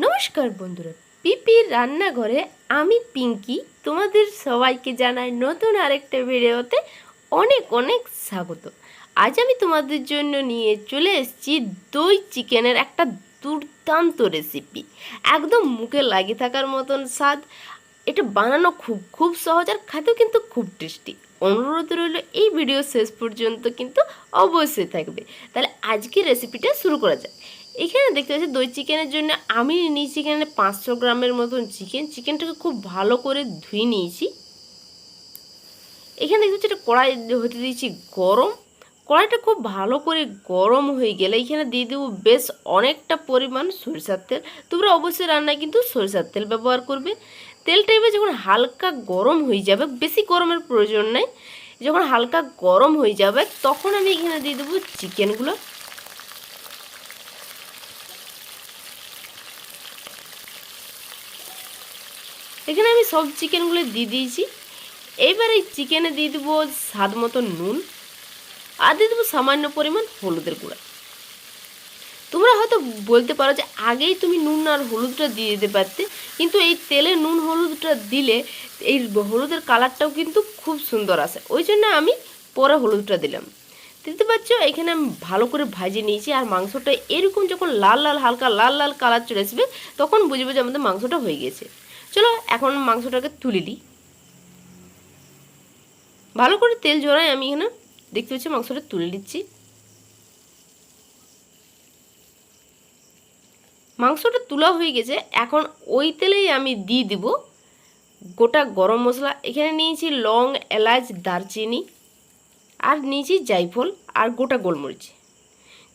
নমস্কার বন্ধুরা, পিপির রান্নাঘরে আমি পিঙ্কি তোমাদের সবাইকে জানাই নতুন আরেকটা ভিডিওতে অনেক অনেক স্বাগত। আজ আমি তোমাদের জন্য নিয়ে চলে এসেছি দই চিকেনের একটা দুর্দান্ত রেসিপি, একদম মুখে লাগিয়ে থাকার মতন স্বাদ। এটা বানানো খুব খুব সহজ আর খেতেও কিন্তু খুব টেস্টি। অনুরোধ রইল এই ভিডিও শেষ পর্যন্ত কিন্তু অবশ্যই থাকবে। তাহলে আজকের রেসিপিটা শুরু করা যায়। এখানে দেখতে পাচ্ছি দই চিকেনের জন্য আমি নিয়েছি এখানে 500 গ্রামের মতন চিকেনটাকে খুব ভালো করে ধুয়ে নিয়েছি। এখানে দেখতে পাচ্ছি একটা কড়াই হতে দিয়েছি গরম। কড়াইটা খুব ভালো করে গরম হয়ে গেলে এখানে দিয়ে দেবো বেশ অনেকটা পরিমাণ সরিষার তেল। তোমরা অবশ্যই রান্নায় কিন্তু সরিষার তেল ব্যবহার করবে। তেলটা এবার যখন হালকা গরম হয়ে যাবে, বেশি গরমের প্রয়োজন নেই, যখন হালকা গরম হয়ে যাবে তখন আমি এখানে দিয়ে দেবো চিকেনগুলো। এখানে আমি সব চিকেনগুলো দিয়ে দিয়েছি। এইবার এই চিকেনে দিয়ে দেবো স্বাদ মতো নুন আর দিয়ে দেবো সামান্য পরিমাণ হলুদের গুঁড়া। তোমরা হয়তো বলতে পারো যে আগেই তুমি নুন আর হলুদটা দিয়ে দিতে পারতে, কিন্তু এই তেলে নুন হলুদটা দিলে এই হলুদের কালারটাও কিন্তু খুব সুন্দর আসে, ওই জন্য আমি পরে হলুদটা দিলাম। দেখতে পাচ্ছ এখানে আমি ভালো করে ভাজে নিয়েছি। আর মাংসটা এরকম যখন লাল লাল হালকা লাল লাল কালার চলে আসবে তখন বুঝবো যে আমাদের মাংসটা হয়ে গেছে। চলো এখন মাংসটাকে তুলে দিই। ভালো করে তেল ঝরাই আমি এখানে দেখতে পাচ্ছি মাংসটা তুলে দিচ্ছি। মাংসটা তোলা হয়ে গেছে। এখন ওই তেলেই আমি দিয়ে দিব গোটা গরম মশলা। এখানে নিয়েছি লং, এলাচ, দারচিনি আর নিয়েছি জায়ফল আর গোটা গোলমরিচ।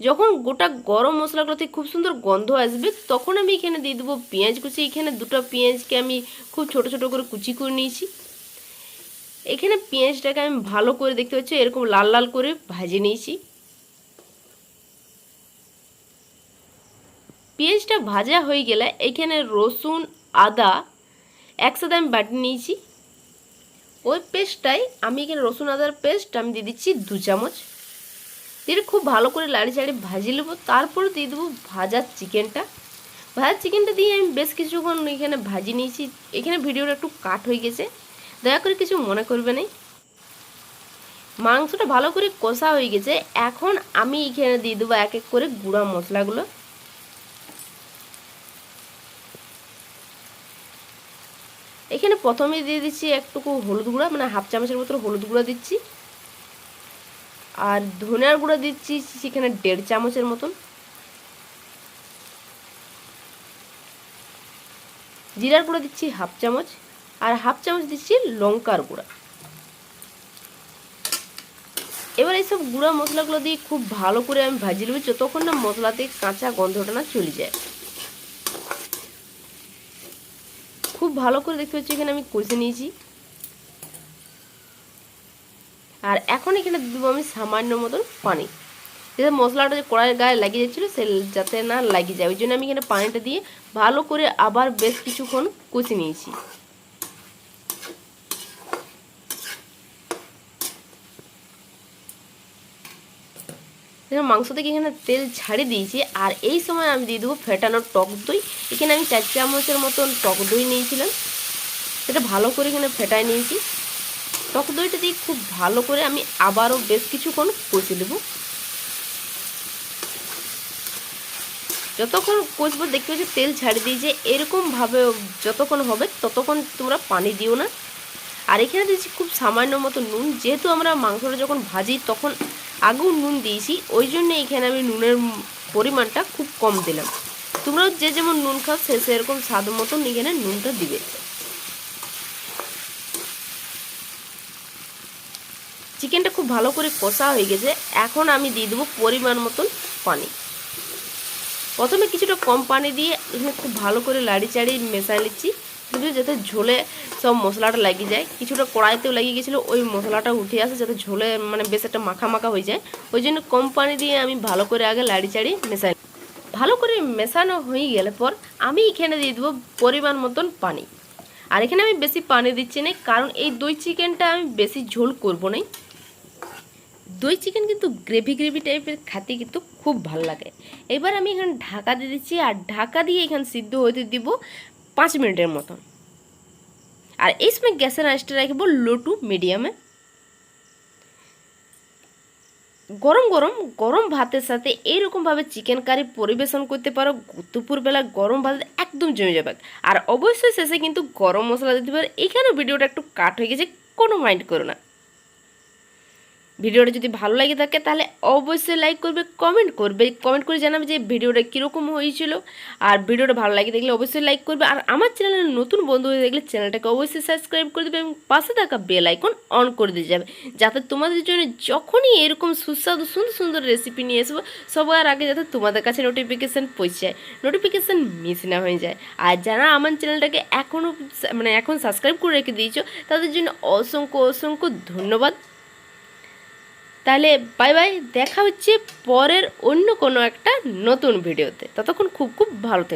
যখন গোটা গরম মশলাগুলোতে খুব সুন্দর গন্ধ আসবে তখন আমি এখানে দিয়ে দেবো পেঁয়াজ কুচি। এখানে দুটো পেঁয়াজকে আমি খুব ছোট ছোট করে কুচি করে নিয়েছি। এখানে পেঁয়াজটাকে আমি ভালো করে দেখতে পাচ্ছি এরকম লাল লাল করে ভাজে নিয়েছি। পেঁয়াজটা ভাজা হয়ে গেলে এখানে রসুন আদা একসাথে আমি বাটি নিয়েছি। ওই পেস্টটাই আমি এখানে রসুন আদার পেস্ট আমি দিয়ে দিচ্ছি 2 চামচ। দিয়ে খুব ভালো করে লাড়ি চাড়ি ভাজিয়ে নেবো। তারপরে দিয়ে দেবো ভাজা চিকেনটা। ভাজা চিকেনটা দিয়ে আমি বেশ কিছুক্ষণ এখানে ভাজি নিয়েছি। এখানে ভিডিওটা একটু কাট হয়ে গেছে, দয়া করে কিছু মনে করবে না। মাংসটা ভালো করে কষা হয়ে গেছে। এখন আমি এখানে দিয়ে দেবো এক এক করে গুঁড়া মশলাগুলো। এখানে প্রথমে দিয়ে দিচ্ছি একটুকু হলুদ গুঁড়া, মানে হাফ চামচের মতো হলুদ গুঁড়া দিচ্ছি। আর ধনিয়ার গুঁড়া দিচ্ছি সেখানে 1.5 চামচের মতন। জিরার গুঁড়া দিচ্ছি হাফ চামচ। আর হাফ চামচ দিচ্ছি লঙ্কার গুঁড়া। এবার এইসব গুঁড়া মশলাগুলো দিয়ে খুব ভালো করে আমি ভাজি নেব যতক্ষণ না মশলাতে কাঁচা গন্ধটা না চলে যায়। খুব ভালো করে দেখতে পাচ্ছি এখানে আমি কষে নিয়েছি। আর এখন এখানে দেবো আমি সামান্য মতন পানি, যাতে মশলাটা যে কড়াইয়ের গায়ে লাগিয়ে যাচ্ছিলো সে যাতে না লাগিয়ে যায়, ওই জন্য আমি এখানে পানিটা দিয়ে ভালো করে আবার বেশ কিছুক্ষণ কষে নিয়েছি। মাংস থেকে এখানে তেল ছাড়িয়ে দিয়েছি। আর এই সময় আমি দিয়ে দেবো ফেটানো টক দই। এখানে আমি 4 চামচের মতন টক দই নিয়েছিলাম, সেটা ভালো করে এখানে ফেটাই নিয়েছি। টক দইটা দিয়ে খুব ভালো করে আমি আবারও বেশ কিছুক্ষণ কষে নেব। যতক্ষণ কষবো দেখতে পাচ্ছি তেল ছাড়িয়ে দিয়েছে, এরকমভাবে যতক্ষণ হবে ততক্ষণ তোমরা পানি দিও না। আর এখানে দিয়েছি খুব সামান্য মতো নুন, যেহেতু আমরা মাংসটা যখন ভাজি তখন আগেও নুন দিয়েছি, ওই জন্য এখানে আমি নুনের পরিমাণটা খুব কম দিলাম। তোমরাও যে যেমন নুন খাও সে সেরকম স্বাদ মতন এখানে নুনটা দিবে। চিকেনটা খুব ভালো করে কষা হয়ে গেছে। এখন আমি দিয়ে দেবো পরিমাণ মতন পানি। প্রথমে কিছুটা কম পানি দিয়ে এখানে খুব ভালো করে লাড়ি চাড়ি মেশাই নিচ্ছি, কিন্তু যাতে ঝোলে সব মশলাটা লাগিয়ে যায়। কিছুটা কড়াইতেও লাগিয়ে গেছিলো, ওই মশলাটা উঠে আসে যাতে ঝোলে মানে বেশ একটা মাখা মাখা হয়ে যায়। ওই জন্য কম পানি দিয়ে আমি ভালো করে আগে লাড়ি চাড়ি মেশাই। ভালো করে মেশানো হয়ে গেলে পর আমি এখানে দিয়ে দেবো পরিমাণ মতন পানি। আর এখানে আমি বেশি পানি দিচ্ছি না, কারণ এই দই চিকেনটা আমি বেশি ঝোল করবো না। দই চিকেন কিন্তু গ্রেভি গ্রেভি টাইপের খেতে কিন্তু খুব ভালো লাগে। এবার আমি এখানে ঢাকা দিয়ে দিচ্ছি, আর ঢাকা দিয়ে এখানে সিদ্ধ হতে দিব 5 মিনিটের মতন। আর এই সময় গ্যাসের আঁচটা রাখবো লো টু মিডিয়ামে। গরম গরম গরম ভাতের সাথে এইরকমভাবে চিকেন কারি পরিবেশন করতে পারো, দুপুরবেলা গরম ভাত একদম জমে যাবে। আর অবশ্যই শেষে কিন্তু গরম মশলা দিতে পারো। এখানে ভিডিওটা একটু কাট হয়ে গেছে, কোনো মাইন্ড করো না। ভিডিওটা যদি ভালো লাগে থাকে তাহলে অবশ্যই লাইক করবে, কমেন্ট করে জানাবে যে ভিডিওটা কীরকম হয়েছিল। আর ভিডিওটা ভালো লাগে দেখলে অবশ্যই লাইক করবে। আর আমার চ্যানেলের নতুন বন্ধু হয়ে দেখলে চ্যানেলটাকে অবশ্যই সাবস্ক্রাইব করে দেবে এবং পাশে থাকা বেল আইকন অন করে দিয়ে যাবে, যাতে তোমাদের জন্য যখনই এরকম সুস্বাদু সুন্দর সুন্দর রেসিপি নিয়ে আসবো সবার আগে যাতে তোমাদের কাছে নোটিফিকেশান পৌঁছায়, নোটিফিকেশান মিস না হয়ে যায়। আর যারা আমার চ্যানেলটাকে এখন সাবস্ক্রাইব করে রেখে দিয়েছো তাদের জন্য অসংখ্য অসংখ্য ধন্যবাদ। তাহলে বাই বাই, দেখা হচ্ছে পরের অন্য কোনো একটা নতুন ভিডিওতে। ততক্ষণ খুব খুব ভালো থেকো।